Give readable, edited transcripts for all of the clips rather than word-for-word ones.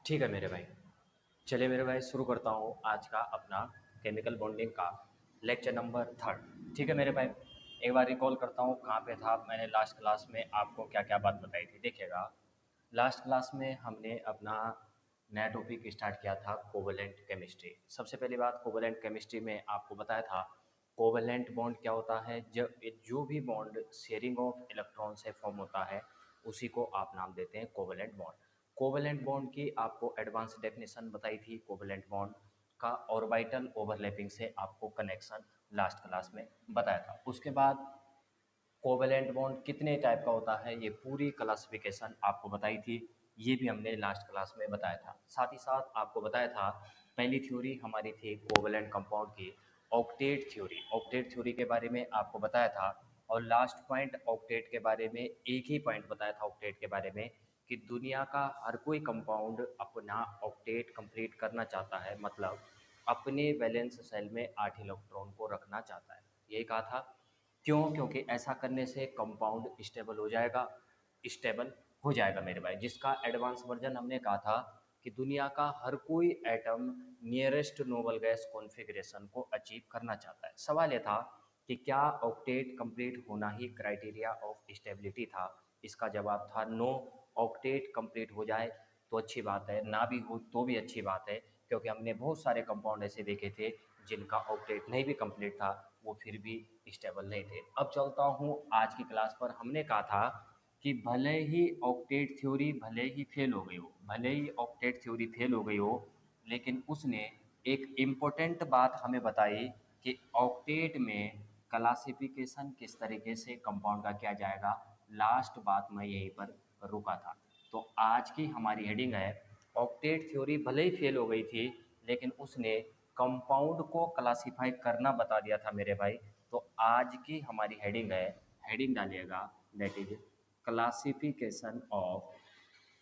ठीक है मेरे भाई। चलिए मेरे भाई शुरू करता हूँ आज का अपना केमिकल बॉन्डिंग का लेक्चर नंबर 3। ठीक है मेरे भाई, एक बार रिकॉल करता हूँ कहाँ पे था मैंने लास्ट क्लास में आपको क्या क्या बात बताई थी। देखिएगा, लास्ट क्लास में हमने अपना नया टॉपिक स्टार्ट किया था कोवलेंट केमिस्ट्री। सबसे पहली बात, कोवलेंट केमिस्ट्री में आपको बताया था कोवलेंट बॉन्ड क्या होता है। जब जो भी बॉन्ड शेयरिंग ऑफ इलेक्ट्रॉन से फॉर्म होता है उसी को आप नाम देते हैं कोवलेंट बॉन्ड। कोवलेंट बॉन्ड की आपको एडवांस डेफिनेशन बताई थी कोवलेंट बॉन्ड का, ऑर्बिटल ओवरलैपिंग से आपको कनेक्शन लास्ट क्लास में बताया था। उसके बाद कोवैलेंट बॉन्ड कितने टाइप का होता है ये पूरी क्लासिफिकेशन आपको बताई थी, ये भी हमने लास्ट क्लास में बताया था। साथ ही साथ आपको बताया था पहली थ्योरी हमारी थी कोवैलेंट कंपाउंड की ऑक्टेट थ्योरी। ऑक्टेट थ्योरी के बारे में आपको बताया था और लास्ट पॉइंट ऑक्टेट के बारे में एक ही पॉइंट बताया था ऑक्टेट के बारे में कि दुनिया का हर कोई कंपाउंड अपना ऑक्टेट कंप्लीट करना चाहता है, मतलब अपने वैलेंस सेल में 8 इलेक्ट्रॉन को रखना चाहता है। यही कहा था। क्यों? क्योंकि ऐसा करने से कंपाउंड स्टेबल हो जाएगा, स्टेबल हो जाएगा मेरे भाई। जिसका एडवांस वर्जन हमने कहा था कि दुनिया का हर कोई atom nearest noble gas configuration को अचीव करना चाहता है। सवाल यह था कि क्या ऑक्टेट कंप्लीट होना ही क्राइटेरिया ऑफ स्टेबिलिटी था? इसका जवाब था नो। ऑक्टेट कंप्लीट हो जाए तो अच्छी बात है, ना भी हो तो भी अच्छी बात है, क्योंकि हमने बहुत सारे कंपाउंड ऐसे देखे थे जिनका ऑक्टेट नहीं भी कंप्लीट था, वो फिर भी स्टेबल नहीं थे। अब चलता हूँ आज की क्लास पर। हमने कहा था कि भले ही ऑक्टेट थ्योरी भले ही फेल हो गई हो, भले ही ऑक्टेट थ्योरी फेल हो गई हो, लेकिन उसने एक इम्पोर्टेंट बात हमें बताई कि ऑक्टेट में क्लासिफिकेशन किस तरीके से कंपाउंड का किया जाएगा। लास्ट बात मैं यहीं पर रुका था। तो आज की हमारी हेडिंग है ऑक्टेट थ्योरी भले ही फेल हो गई थी, लेकिन उसने कंपाउंड को क्लासिफाई करना बता दिया था मेरे भाई। तो आज की हमारी हेडिंग है, हेडिंग डालिएगा, that is classification of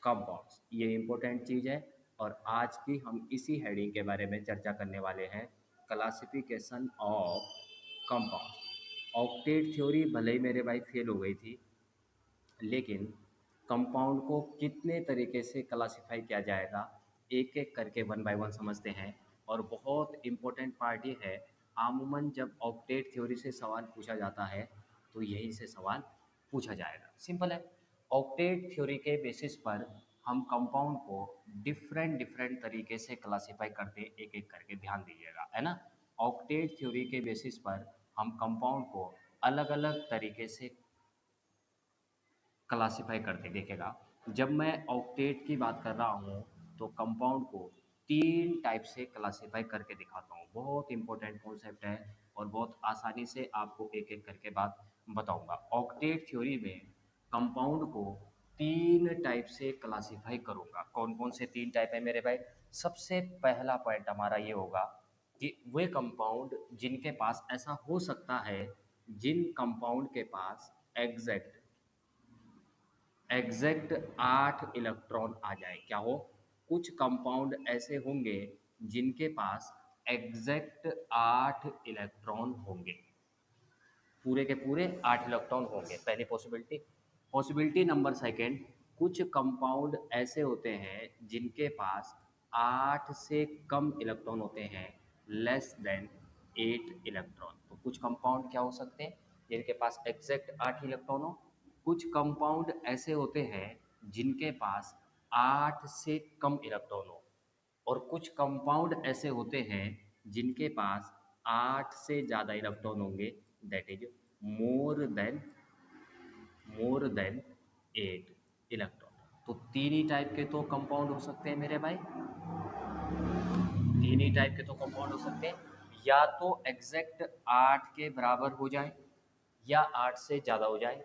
compounds. ये इंपॉर्टेंट चीज़ है और आज की हम इसी हेडिंग के बारे में चर्चा करने वाले हैं, classification of compounds. Octet theory भले ही मेरे भाई फेल हो गई थी, लेकिन कंपाउंड को कितने तरीके से क्लासिफाई किया जाएगा एक एक करके वन बाय वन समझते हैं। और बहुत इम्पोर्टेंट पार्ट ये है, आमूमन जब ऑक्टेट थ्योरी से सवाल पूछा जाता है तो यहीं से सवाल पूछा जाएगा। सिंपल है। ऑक्टेट थ्योरी के बेसिस पर हम कंपाउंड को डिफरेंट डिफरेंट तरीके से क्लासिफाई करते हैं, एक एक करके ध्यान दीजिएगा, है ना। ऑक्टेट थ्योरी के बेसिस पर हम कंपाउंड को अलग अलग तरीके से क्लासिफाई करते देखिएगा। जब मैं ऑक्टेट की बात कर रहा हूँ तो कंपाउंड को 3 टाइप से क्लासिफाई करके दिखाता हूँ। बहुत इंपॉर्टेंट कॉन्सेप्ट है और बहुत आसानी से आपको एक एक करके बात बताऊंगा। ऑक्टेट थ्योरी में कंपाउंड को 3 टाइप से क्लासिफाई करूंगा। कौन कौन से 3 टाइप है मेरे भाई? सबसे पहला पॉइंट हमारा ये होगा कि वे कंपाउंड जिनके पास ऐसा हो सकता है, जिन कंपाउंड के पास एग्जैक्ट एग्जैक्ट 8 इलेक्ट्रॉन आ जाए। क्या हो? कुछ कंपाउंड ऐसे होंगे जिनके पास एग्जैक्ट 8 इलेक्ट्रॉन होंगे, पूरे के पूरे 8 इलेक्ट्रॉन होंगे, पहली पॉसिबिलिटी। पॉसिबिलिटी नंबर सेकंड, कुछ कंपाउंड ऐसे होते हैं जिनके पास 8 से कम इलेक्ट्रॉन होते हैं, लेस देन 8 इलेक्ट्रॉन। तो कुछ कंपाउंड क्या हो सकते हैं जिनके पास एग्जैक्ट 8 इलेक्ट्रॉन हो। कुछ कंपाउंड ऐसे होते हैं जिनके पास 8 से कम इलेक्ट्रॉन हो, और कुछ कंपाउंड ऐसे होते हैं जिनके पास 8 से ज़्यादा इलेक्ट्रॉन होंगे, that is more than 8 electron. तो तीन ही टाइप के तो कंपाउंड हो सकते हैं मेरे भाई, तीन ही टाइप के तो कंपाउंड हो सकते हैं। या तो एग्जैक्ट 8 के बराबर हो जाए, या 8 से ज़्यादा हो जाए,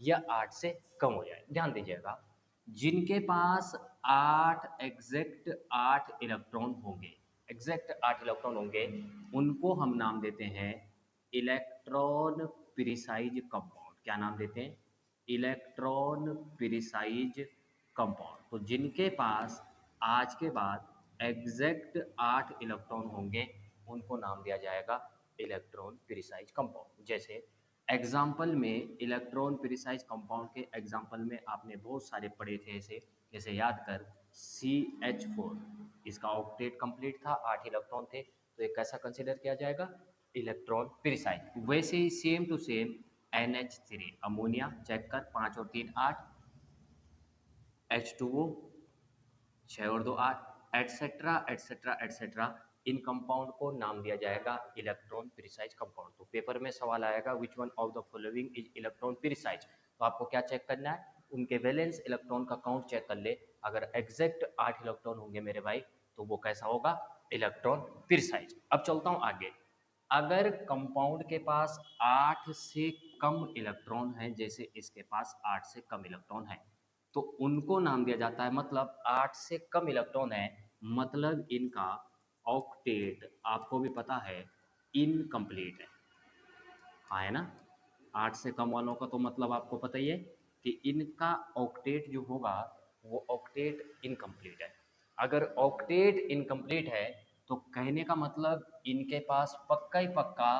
या 8 से कम हो जाए। ध्यान दीजिएगा, जिनके पास 8 एग्जैक्ट 8 इलेक्ट्रॉन होंगे, एग्जैक्ट 8 इलेक्ट्रॉन होंगे, उनको हम नाम देते हैं इलेक्ट्रॉन प्रिसाइज कंपाउंड। क्या नाम देते हैं? Electron precise compound. तो जिनके पास आज के बाद एग्जैक्ट 8 इलेक्ट्रॉन होंगे, उनको नाम दिया जाएगा इलेक्ट्रॉन प्रिसाइज कंपाउंड। जैसे एग्जाम्पल में इलेक्ट्रॉन प्रिसाइज कंपाउंड के एग्जाम्पल में आपने बहुत सारे पढ़े थे ऐसे, जैसे याद कर, CH4, इसका ऑक्टेट कंप्लीट था, 8 इलेक्ट्रॉन थे, तो एक कैसा कंसिडर किया जाएगा, इलेक्ट्रॉन प्रिसाइज। वैसे ही same to same NH3 ammonia, check कर, 5 और 3 8, H2O 6 और 2 8, एटसेट्रा एटसेट्रा एटसेट्रा। इन कंपाउंड को नाम दिया जाएगा इलेक्ट्रॉन प्रिसाइज कंपाउंड। तो पेपर में सवाल आएगा which one of the following is electron precise, तो आपको क्या चेक करना है, उनके वैलेंस इलेक्ट्रॉन का काउंट चेक कर ले। अगर एग्जैक्ट 8 इलेक्ट्रॉन होंगे मेरे भाई, तो वो कैसा होगा, इलेक्ट्रॉन प्रिसाइज। अब चलता हूँ आगे। अगर कंपाउंड के पास 8 से कम इलेक्ट्रॉन है, जैसे इसके पास 8 से कम इलेक्ट्रॉन है, तो उनको नाम दिया जाता है, मतलब 8 से कम इलेक्ट्रॉन है, मतलब इनका ऑक्टेट आपको भी पता है इनकम्प्लीट है। हाँ है ना, 8 से कम वालों का तो मतलब आपको पता ही है कि इनका ऑक्टेट जो होगा वो ऑक्टेट इनकम्प्लीट है। अगर ऑक्टेट इनकम्प्लीट है तो कहने का मतलब इनके पास पक्का ही पक्का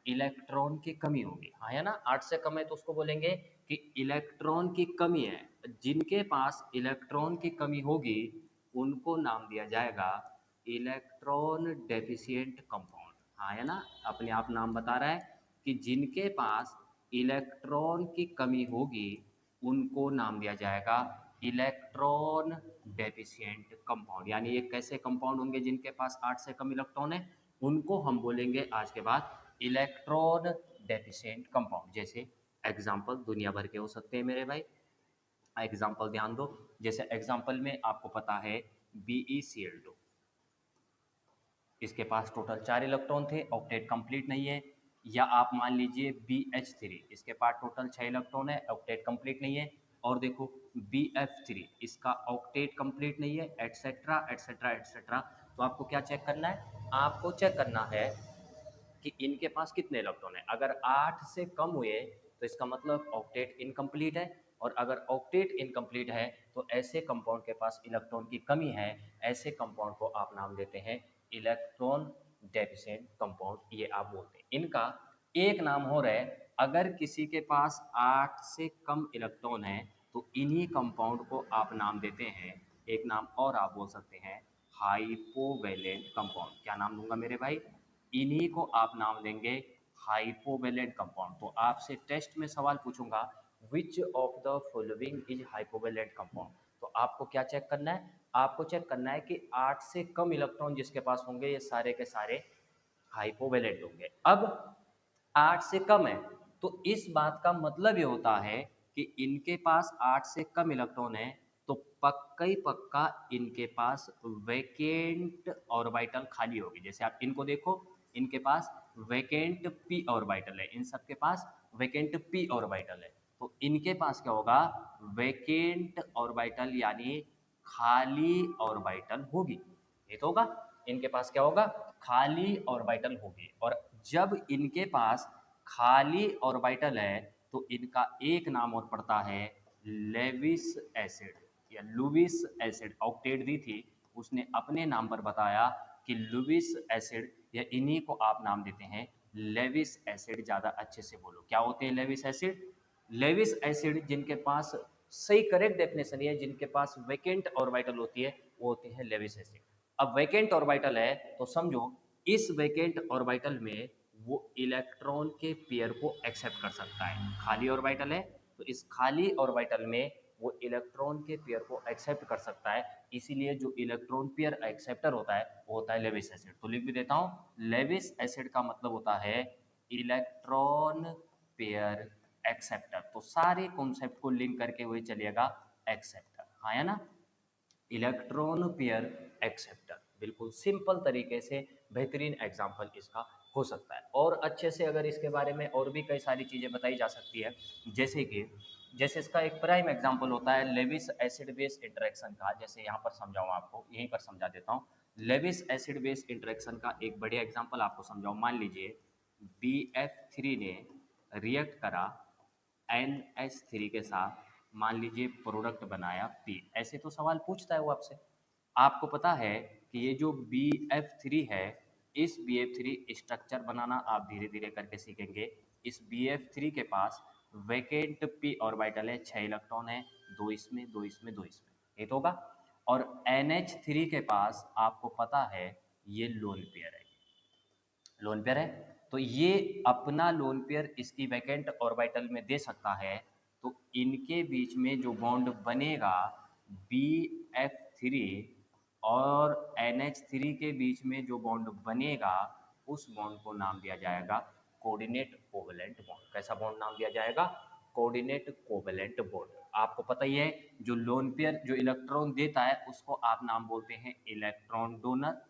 इलेक्ट्रॉन की कमी होगी। हाँ है ना, 8 से कम है तो उसको बोलेंगे कि इलेक्ट्रॉन की कमी है। जिनके पास इलेक्ट्रॉन की कमी होगी उनको नाम दिया जाएगा इलेक्ट्रॉन डेफिशिएंट कंपाउंड। हाँ है ना, अपने आप नाम बता रहा है कि जिनके पास इलेक्ट्रॉन की कमी होगी उनको नाम दिया जाएगा इलेक्ट्रॉन डेफिशिएंट कंपाउंड। यानी ये कैसे कंपाउंड होंगे जिनके पास 8 से कम इलेक्ट्रॉन है, उनको हम बोलेंगे आज के बाद इलेक्ट्रॉन डेफिशिएंट कंपाउंड। जैसे एग्जाम्पल दुनिया भर के हो सकते हैं मेरे भाई, एग्जाम्पल ध्यान दो। जैसे एग्जाम्पल में आपको पता है BeCl2, इसके पास टोटल 4 इलेक्ट्रॉन थे, ऑक्टेट कंप्लीट नहीं है। या आप मान लीजिए BH3, इसके पास टोटल 6 इलेक्ट्रॉन है, ऑक्टेट कंप्लीट नहीं है। और देखो BF3, इसका ऑक्टेट कंप्लीट नहीं है, एटसेट्रा एटसेट्रा एटसेट्रा। तो आपको क्या चेक करना है, आपको चेक करना है कि इनके पास कितने इलेक्ट्रॉन है। अगर 8 से कम हुए तो इसका मतलब ऑक्टेट इनकम्प्लीट है, और अगर ऑक्टेट इनकम्प्लीट है तो ऐसे कंपाउंड के पास इलेक्ट्रॉन की कमी है, ऐसे कंपाउंड को आप नाम देते हैं इलेक्ट्रॉन डेफिशिएंट कंपाउंड, ये आप बोलते हैं। इनका एक नाम हो रहा है, अगर किसी के पास 8 से कम इलेक्ट्रॉन है तो इन्हीं कंपाउंड को आप नाम देते हैं, एक नाम और आप बोल सकते हैं हाइपोवैलेंट कंपाउंड। क्या नाम दूंगा मेरे भाई, इन्हीं को आप नाम देंगे हाइपोवैलेंट कंपाउंड। तो आपसे टेस्ट में सवाल पूछूंगा which of the following is hypovalent compound, तो आपको क्या चेक करना है, आपको चेक करना है कि 8 से कम इलेक्ट्रॉन जिसके पास होंगे ये सारे के सारे हाइपोवैलेंट होंगे। अब 8 से कम है तो इस बात का मतलब ये होता है कि इनके पास 8 से कम इलेक्ट्रॉन है, तो पक्का ही पक्का इनके पास वैकेंट ऑर्बिटल खाली होगी। जैसे आप इनको देखो, इनके पास वैकेंट p ऑर्बिटल है, इन सब के पास वैकेंट p ऑर्बिटल है, तो इनके पास क्या होगा, वैकेंट ऑर्बिटल यानी खाली ऑर्बिटल होगी। ये तो होगा, इनके पास क्या होगा, खाली ऑर्बिटल होगी। और जब इनके पास खाली ऑर्बिटल है तो इनका एक नाम और पड़ता है लेविस एसिड या लुविस एसिड। ऑक्टेट दी थी, उसने अपने नाम पर बताया कि लुविस एसिड, या इन्हीं को आप नाम देते हैं लेविस एसिड। ज़्यादा अच्छे से बोलो, क्या होते हैं लेविस एसिड, लेविस एसिड जिनके पास, सही करेक्ट डेफिनेशन है, जिनके पास वैकेंट ऑर्बिटल होती है वो होते हैं लेविस एसिड। अब वैकेंट ऑर्बिटल है तो समझो इस वैकेंट ऑर्बिटल में वो इलेक्ट्रॉन के पेयर को एक्सेप्ट कर सकता है। खाली ऑर्बिटल है तो इस खाली ऑर्बिटल में वो इलेक्ट्रॉन के पेयर को एक्सेप्ट कर सकता है, इसीलिए जो इलेक्ट्रॉन पेयर एक्सेप्टर होता है वो होता है लेविस एसिड। तो लिख भी देता हूँ, लेविस एसिड का मतलब होता है इलेक्ट्रॉन पेयर एक्सेप्टर। तो सारे कॉन्सेप्ट को लिंक करके वही चलिएगा एक्सेप्टर। हाँ है ना, इलेक्ट्रॉन पेयर एक्सेप्टर, बिल्कुल सिंपल तरीके से बेहतरीन एग्जाम्पल इसका हो सकता है। और अच्छे से अगर इसके बारे में और भी कई सारी चीज़ें बताई जा सकती है, जैसे कि जैसे इसका एक प्राइम एग्जाम्पल होता है लेविस एसिड बेस इंटरेक्शन का। जैसे यहाँ पर समझाऊँ आपको, यहीं पर समझा देता हूँ। लेविस एसिड बेस इंटरेक्शन का एक बढ़िया एग्जाम्पल आपको समझाऊँ। मान लीजिए BF3 ने रिएक्ट करा NH3 के साथ, मान लीजिए प्रोडक्ट बनाया P। ऐसे तो सवाल पूछता है वो आपसे। आपको पता है कि ये जो BF3 है, इस BF3 स्ट्रक्चर बनाना आप धीरे धीरे करके सीखेंगे। इस BF3 के पास वैकेंट p ऑर्बिटल है, 6 इलेक्ट्रॉन है, 2 इसमें 2 इसमें 2 इसमें, ये तो होगा। और NH3 के पास आपको पता है ये लोन पेयर है, लोन पेयर है, तो ये अपना लोन पेयर इसकी वैकेंट ऑर्बिटल में दे सकता है। तो इनके बीच में जो बॉन्ड बनेगा BF3 और NH3 के बीच में जो बॉन्ड बनेगा उस बॉन्ड को नाम दिया जाएगा कोऑर्डिनेट कोवेलेंट बॉन्ड। कैसा बॉन्ड नाम दिया जाएगा? Coordinate covalent bond. आपको पता ही है जो लोन पेयर जो इलेक्ट्रॉन देता है उसको आप नाम बोलते हैं इलेक्ट्रॉन डोनर,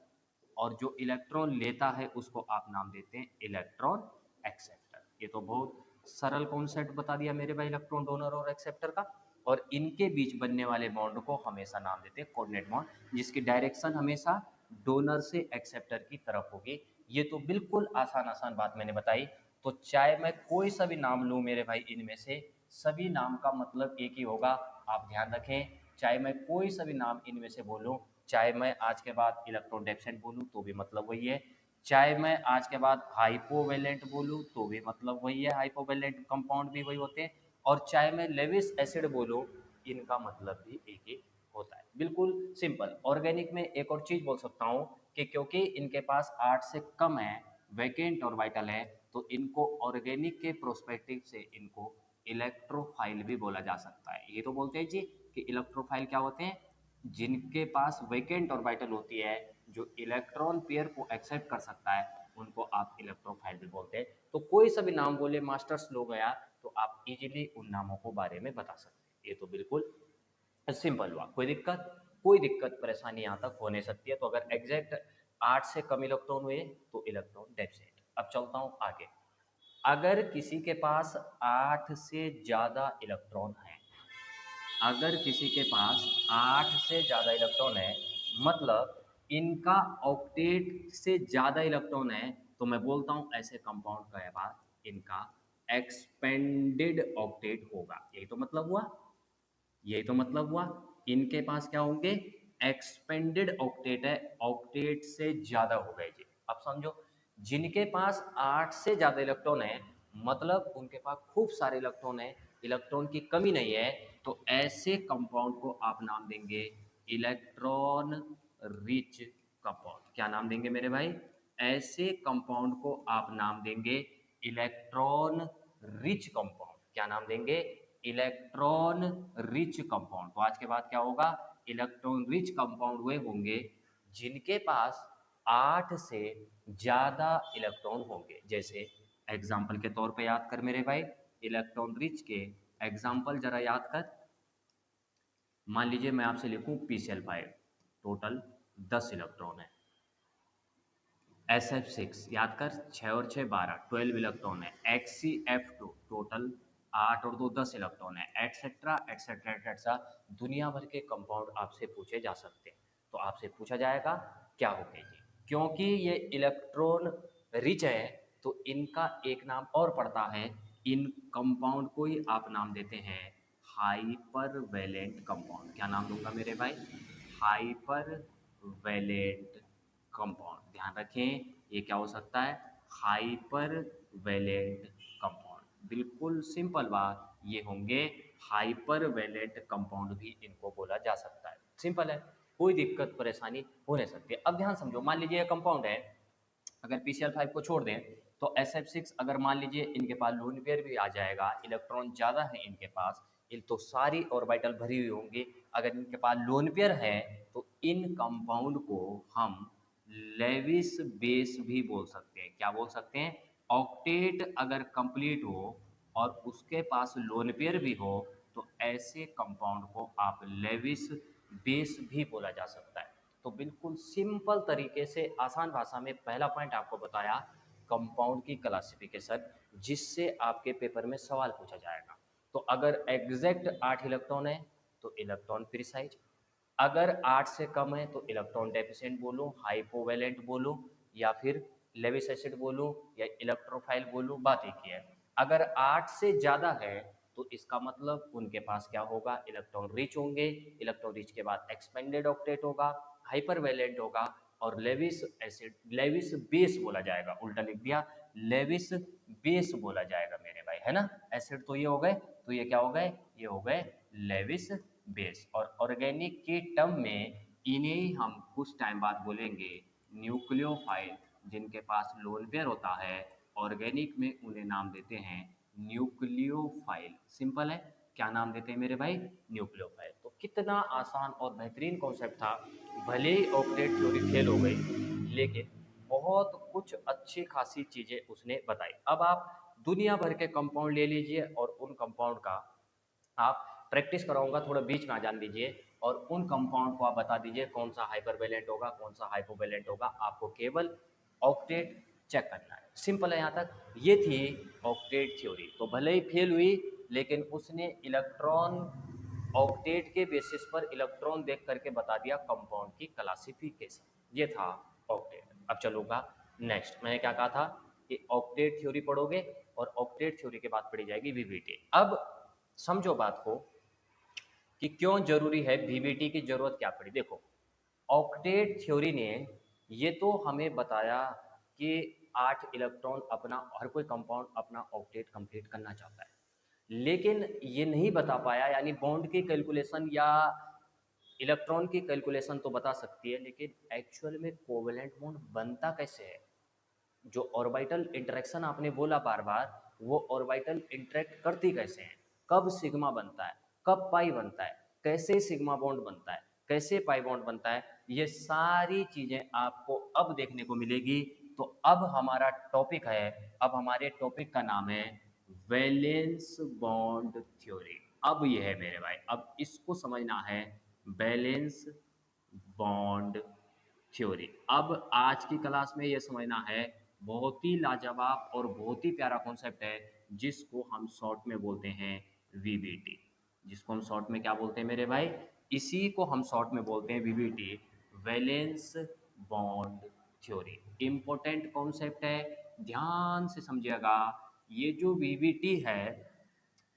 और जो इलेक्ट्रॉन लेता है उसको आप नाम देते हैं इलेक्ट्रॉन एक्सेप्टर। ये तो बहुत सरल कॉन्सेप्ट बता दिया मेरे भाई इलेक्ट्रॉन डोनर और एक्सेप्टर का। और इनके बीच बनने वाले बॉन्ड को हमेशा नाम देते हैं कोऑर्डिनेट बॉन्ड, जिसकी डायरेक्शन हमेशा डोनर से एक्सेप्टर की तरफ होगी। ये तो बिल्कुल आसान आसान बात मैंने बताई। तो चाहे मैं कोई सा भी नाम लूँ मेरे भाई, इनमें से सभी नाम का मतलब एक ही होगा, आप ध्यान रखें। चाहे मैं कोई सा भी नाम इनमें से बोलूँ, चाहे मैं आज के बाद इलेक्ट्रोडेप्सेंट बोलूँ तो भी मतलब वही है, चाहे मैं आज के बाद हाइपोवेलेंट बोलूँ तो भी मतलब वही है, हाइपोवेलेंट कंपाउंड भी वही होते हैं, और चाहे मैं लेविस एसिड बोलूँ इनका मतलब भी एक ही होता है। बिल्कुल सिंपल। ऑर्गेनिक में एक और चीज़ बोल सकता हूँ कि क्योंकि इनके पास 8 से कम है वैकेंट ऑर्बिटल है, तो इनको ऑर्गेनिक के प्रोस्पेक्टिव से इनको इलेक्ट्रोफाइल भी बोला जा सकता है। ये तो बोलते हैं जी कि इलेक्ट्रोफाइल क्या होते हैं? जिनके पास वैकेंट ऑर्बिटल होती है, जो इलेक्ट्रॉन पेयर को एक्सेप्ट कर सकता है, उनको आप इलेक्ट्रोफाइल भी बोलते हैं। तो कोई सा भी नाम बोले मास्टर्स लोग गया तो आप इजीली उन नामों को बारे में बता सकते हैं। ये तो बिल्कुल सिंपल हुआ। कोई दिक्कत परेशानी यहाँ तक हो नहीं सकती है। तो अगर एग्जैक्ट 8 से कम इलेक्ट्रॉन हुए तो इलेक्ट्रॉन डेफिसिट। अब चलता हूँ आगे। अगर किसी के पास 8 से ज़्यादा इलेक्ट्रॉन है, अगर किसी के पास 8 से ज़्यादा इलेक्ट्रॉन है, मतलब इनका ऑक्टेट से ज़्यादा इलेक्ट्रॉन है, तो मैं बोलता हूँ ऐसे कंपाउंड का बाद इनका एक्सपेंडेड ऑक्टेट होगा। यही तो मतलब हुआ, यही तो मतलब हुआ। इनके पास क्या होंगे? एक्सपेंडेड ऑक्टेट है, ऑक्टेट से ज़्यादा हो गए जी। अब समझो, जिनके पास 8 से ज़्यादा इलेक्ट्रॉन है, मतलब उनके पास खूब सारे इलेक्ट्रॉन है, इलेक्ट्रॉन की कमी नहीं है, तो ऐसे कंपाउंड को आप नाम देंगे इलेक्ट्रॉन रिच कंपाउंड। क्या नाम देंगे मेरे भाई? ऐसे कंपाउंड को आप नाम देंगे इलेक्ट्रॉन रिच कंपाउंड। क्या नाम देंगे? Electron rich compound. तो आज के बाद क्या होगा? इलेक्ट्रॉन रिच कंपाउंड वे होंगे जिनके पास 8 से ज़्यादा इलेक्ट्रॉन होंगे। जैसे एग्जाम्पल के तौर पे याद कर मेरे भाई, इलेक्ट्रॉन रिच के एग्जाम्पल जरा याद कर। मान लीजिए मैं आपसे लिखूं PCl5, टोटल 10 इलेक्ट्रॉन है। SF6 याद कर, 6 और 6 12, 12 इलेक्ट्रॉन है। HCF2 टोटल 8 और 2 10 इलेक्ट्रॉन है, एटसेट्रा एटसेट्रा एटसेट्रा। दुनिया भर के कंपाउंड आपसे पूछे जा सकते हैं। तो आपसे पूछा जाएगा क्या होंगे ये, क्योंकि ये इलेक्ट्रॉन रिच है तो इनका एक नाम और पड़ता है। इन कंपाउंड को ही आप नाम देते हैं हाइपर वैलेंट कंपाउंड। क्या नाम दूंगा मेरे भाई? Hyper valent compound. ध्यान रखें, ये क्या हो सकता है? Hyper valent compound. बिल्कुल सिंपल बात, ये होंगे हाइपर वैलेंट कंपाउंड भी इनको बोला जा सकता है। सिंपल है, कोई दिक्कत परेशानी हो नहीं सकती। अब ध्यान समझो, मान लीजिए कंपाउंड है, अगर PCl5 को छोड़ दें तो SF6, अगर मान लीजिए इनके पास लोन पेयर भी आ जाएगा, इलेक्ट्रॉन ज़्यादा है इनके पास, तो सारी ऑर्बिटल भरी हुई होंगी। अगर इनके पास लोन पेयर है तो इन कंपाउंड को हम लेविस बेस भी बोल सकते हैं। क्या बोल सकते हैं? ऑक्टेट अगर कंप्लीट हो और उसके पास लोन पेयर भी हो तो ऐसे कंपाउंड को आप लेविस बेस भी बोला जा सकता है। तो बिल्कुल सिंपल तरीके से आसान भाषा में पहला पॉइंट आपको बताया कंपाउंड की क्लासिफिकेशन, जिससे आपके पेपर में सवाल पूछा जाएगा। तो अगर एग्जैक्ट 8 इलेक्ट्रॉन है तो इलेक्ट्रॉन प्रिसाइज, अगर 8 से कम है तो इलेक्ट्रॉन डेफिशिएंट बोलूँ, हाइपोवैलेंट बोलूँ, या फिर लेविस एसिड बोलूँ, या इलेक्ट्रोफाइल बोलूँ, बात एक ही है। अगर 8 से ज़्यादा है तो इसका मतलब उनके पास क्या होगा? इलेक्ट्रॉन रिच होंगे। इलेक्ट्रॉन रिच के बाद एक्सपेंडेड ऑक्टेट होगा, हाइपर वैलेंट होगा, और लेविस एसिड, लेविस बेस बोला जाएगा। उल्टा लिख दिया, लेविस बेस बोला जाएगा मेरे भाई, है ना। एसिड तो ये हो गए, तो ये क्या हो गए? ये हो गए लेविस बेस। और ऑर्गेनिक के टर्म में इन्हें ही हम कुछ टाइम बाद बोलेंगे न्यूक्लियोफाइल, जिनके पास लोन पेयर होता है। ऑर्गेनिक में उन्हें नाम देते हैं न्यूक्लियोफाइल। सिंपल है, क्या नाम देते हैं मेरे भाई? न्यूक्लियोफाइल। तो कितना आसान और बेहतरीन कॉन्सेप्ट था। भले ही ऑक्टेट थ्योरी फेल हो गई, लेकिन बहुत कुछ अच्छी खासी चीज़ें उसने बताई। अब आप दुनिया भर के कंपाउंड ले लीजिए और उन कंपाउंड का आप प्रैक्टिस कराऊंगा, थोड़ा बीच में आ जान दीजिए और उन कंपाउंड को आप बता दीजिए कौन सा हाइपरवेलेंट होगा, कौन सा हाइपोवेलेंट होगा। आपको केवल ऑक्टेट चेक करना है, सिंपल है। यहाँ तक ये थी ऑक्टेट थ्योरी। तो भले ही फेल हुई, लेकिन उसने इलेक्ट्रॉन ऑक्टेट के बेसिस पर इलेक्ट्रॉन देख करके बता दिया कंपाउंड की क्लासिफिकेशन। ये था ऑक्टेट। अब चलूंगा नेक्स्ट। मैंने क्या कहा था कि ऑक्टेट थ्योरी पढ़ोगे और ऑक्टेट थ्योरी के बाद पढ़ी जाएगी वीवीटी। अब समझो बात को कि क्यों जरूरी है वीवीटी की जरूरत क्या पड़ी। देखो, ऑक्टेट थ्योरी ने ये तो हमें बताया कि 8 इलेक्ट्रॉन अपना, हर कोई कंपाउंड अपना ऑक्टेट कंप्लीट करना चाहता है, लेकिन ये नहीं बता पाया, यानी बॉन्ड की कैलकुलेशन या इलेक्ट्रॉन की कैलकुलेशन तो बता सकती है, लेकिन एक्चुअल में कोवेलेंट बॉन्ड बनता कैसे है। जो ऑर्बिटल इंटरेक्शन आपने बोला बार बार, वो ऑर्बिटल इंटरेक्ट करती कैसे हैं, कब सिग्मा बनता है, कब पाई बनता है, कैसे सिग्मा बॉन्ड बनता है, कैसे पाई बॉन्ड बनता है, ये सारी चीजें आपको अब देखने को मिलेगी। तो अब हमारा टॉपिक है, अब हमारे टॉपिक का नाम है वैलेंस बॉन्ड थ्योरी। अब ये है मेरे भाई, अब इसको समझना है, वैलेंस बॉन्ड थ्योरी। अब आज की क्लास में ये समझना है, बहुत ही लाजवाब और बहुत ही प्यारा कॉन्सेप्ट है, जिसको हम शॉर्ट में बोलते हैं वीबीटी। जिसको हम शॉर्ट में क्या बोलते हैं मेरे भाई? इसी को हम शॉर्ट में बोलते हैं VBT, valence bond theory. Important concept है, ध्यान से समझिएगा। ये जो वीबीटी है,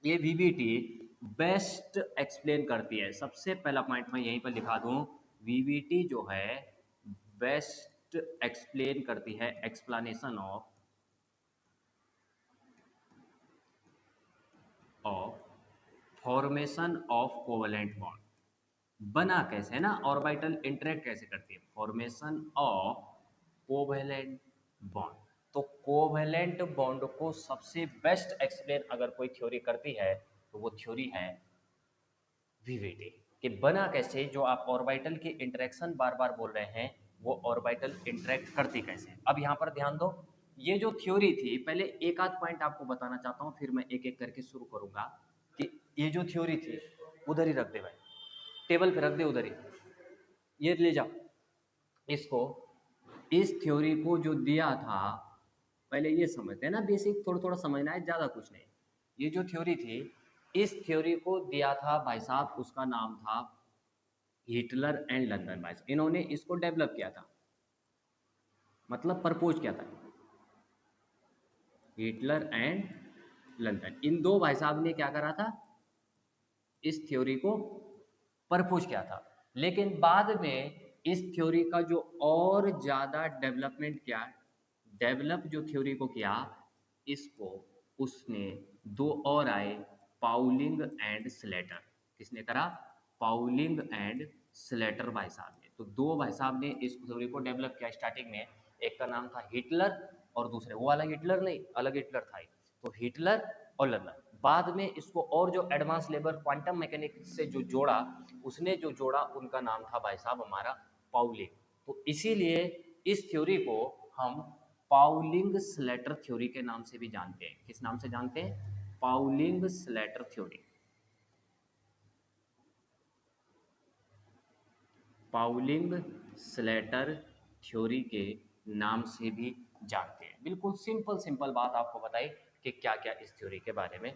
ये वीबीटी बेस्ट एक्सप्लेन करती है। सबसे पहला पॉइंट मैं यहीं पर लिखा दूं, वीबीटी जो है बेस्ट एक्सप्लेन करती है, explanation of formation of covalent bond. बना कैसे है ना, ऑर्बिटल इंटरेक्ट कैसे करती है, फॉर्मेशन ऑफ कोवेलेंट बॉन्ड। तो कोवेलेंट बॉन्ड को सबसे बेस्ट एक्सप्लेन अगर कोई थ्योरी करती है, तो वो थ्योरी है वीवीटी। कि बना कैसे, जो आप ऑर्बिटल की इंटरेक्शन बार बार बोल रहे हैं, वो ऑर्बिटल इंटरेक्ट करती कैसे। अब यहाँ पर ध्यान दो, ये जो थ्योरी थी, पहले एक आध पॉइंट आपको बताना चाहता हूँ, फिर मैं एक एक करके शुरू करूंगा। कि ये जो थ्योरी थी, उधर ही रख दे भाई, टेबल पे रख दे उधर ही, ये ले जाओ इसको। इस थ्योरी को जो दिया था, पहले ये समझते हैं ना, बेसिक थोड़ा थोड़ा समझना है, ज़्यादा कुछ नहीं। ये जो थ्योरी थी, इस थ्योरी को दिया था भाई साहब, उसका नाम था हिटलर एंड लंदन भाई। इन्होंने इसको डेवलप किया था, मतलब प्रपोज किया था, हिटलर एंड लंदन। इन दो भाई साहब ने क्या करा था, इस थ्योरी को प्रपोज किया था। लेकिन बाद में इस थ्योरी का जो और ज़्यादा डेवलपमेंट किया, डेवलप जो थ्योरी को किया, इसको उसने दो और आए, पाउलिंग एंड स्लेटर। किसने करा? पाउलिंग एंड स्लेटर भाई साहब ने। तो दो भाई साहब ने इस थ्योरी को डेवलप किया स्टार्टिंग में। एक का नाम था हिटलर और दूसरे, वो वाला हिटलर नहीं, अलग हिटलर था। तो हिटलर और लर्नर। बाद में इसको और जो एडवांस लेवल क्वांटम मैकेनिक्स से जो जोड़ा, उसने जो जोड़ा, उनका नाम था भाई साहब हमारा पाउलिंग। तो इसीलिए इस थ्योरी को हम पाउलिंग स्लेटर थ्योरी के नाम से भी जानते हैं। किस नाम से जानते हैं? Pauling Slater theory. Pauling Slater theory के नाम से भी जानते हैं। बिल्कुल सिंपल सिंपल बात आपको बताई कि क्या क्या इस थ्योरी के बारे में,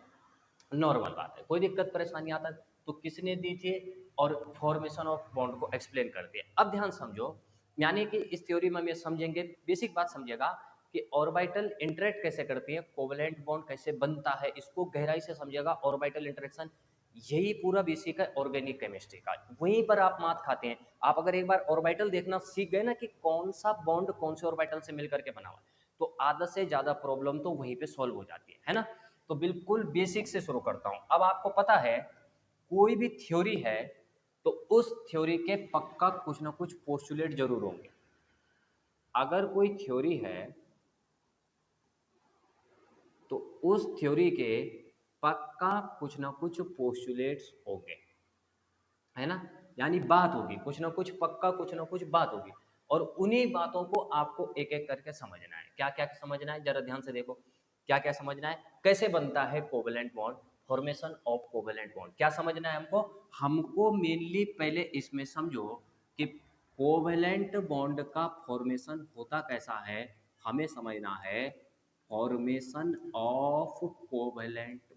नॉर्मल बात है, कोई दिक्कत परेशानी आता तो किसने दी थी, और फॉर्मेशन ऑफ बॉन्ड को एक्सप्लेन कर दिया। अब ध्यान समझो, यानी कि इस थ्योरी में हम ये समझेंगे, बेसिक बात समझिएगा कि ऑर्बिटल इंटरेक्ट कैसे करती है, कोवेलेंट बॉन्ड कैसे बनता है, इसको गहराई से समझिएगा। ऑर्बिटल इंटरेक्शन, यही पूरा बेसिक है ऑर्गेनिक केमिस्ट्री का, वहीं पर आप मात खाते हैं। आप अगर एक बार ऑर्बिटल देखना सीख गए ना कि कौन सा बॉन्ड कौन से ऑर्बिटल से मिलकर के बना हुआ, तो आधा से ज़्यादा प्रॉब्लम तो वहीं पे सॉल्व हो जाती है ना। तो बिल्कुल बेसिक से शुरू करता हूँ। अब आपको पता है कोई भी थ्योरी है तो उस थ्योरी के पक्का कुछ ना कुछ पोस्टुलेट जरूर होंगे। अगर कोई थ्योरी है तो उस थ्योरी के पक्का कुछ ना कुछ पोस्टुलेट्स होंगे, है ना। यानी बात होगी, कुछ ना कुछ पक्का कुछ ना कुछ बात होगी, और उन्हीं बातों को आपको एक एक करके समझना है। क्या क्या समझना है, जरा ध्यान से देखो। क्या क्या समझना है, कैसे बनता है covalent bond, formation of covalent bond, क्या समझना है हमको। हमको मेनली पहले इसमें समझो कि कोवेलेंट बॉन्ड का फॉर्मेशन होता कैसा है। हमें समझना है फॉर्मेशन ऑफ कोवेलेंट